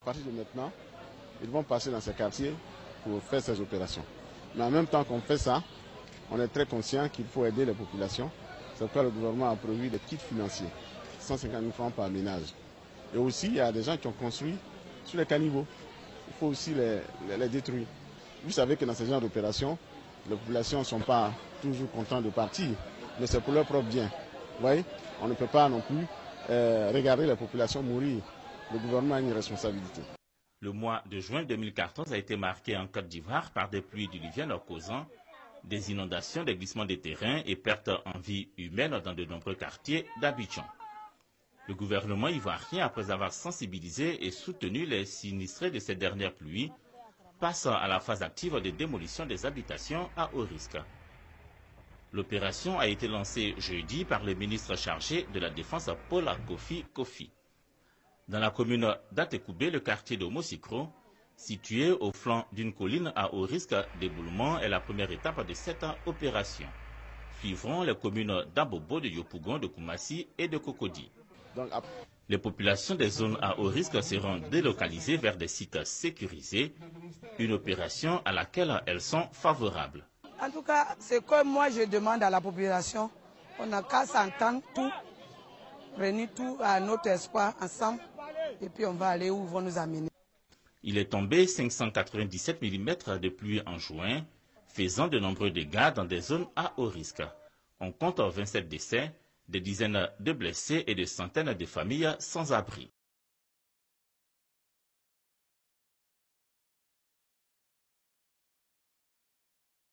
À partir de maintenant, ils vont passer dans ces quartiers pour faire ces opérations. Mais en même temps qu'on fait ça, on est très conscient qu'il faut aider les populations. C'est pourquoi le gouvernement a prévu des kits financiers, 150 000 francs par ménage. Et aussi, il y a des gens qui ont construit sur les caniveaux. Il faut aussi les détruire. Vous savez que dans ce genre d'opérations, les populations ne sont pas toujours contentes de partir, mais c'est pour leur propre bien. Vous voyez, on ne peut pas non plus regarder les populations mourir. Le gouvernement a une responsabilité. Le mois de juin 2014 a été marqué en Côte d'Ivoire par des pluies diluviennes causant des inondations, des glissements de terrain et pertes en vie humaine dans de nombreux quartiers d'Abidjan. Le gouvernement ivoirien, après avoir sensibilisé et soutenu les sinistrés de ces dernières pluies, passe à la phase active de démolition des habitations à haut risque. L'opération a été lancée jeudi par le ministre chargé de la Défense Paul Kofi. Dans la commune d'Atekoubé, le quartier de Mosikro, situé au flanc d'une colline à haut risque d'éboulement, est la première étape de cette opération. Suivront les communes d'Abobo, de Yopougon, de Koumassi et de Cocody. Les populations des zones à haut risque seront délocalisées vers des sites sécurisés, une opération à laquelle elles sont favorables. En tout cas, c'est comme moi je demande à la population, on n'a qu'à s'entendre tout, réunir tout à notre espoir ensemble, et puis on va aller où ils vont nous amener. Il est tombé 597 mm de pluie en juin, faisant de nombreux dégâts dans des zones à haut risque. On compte 27 décès, des dizaines de blessés et des centaines de familles sans abri.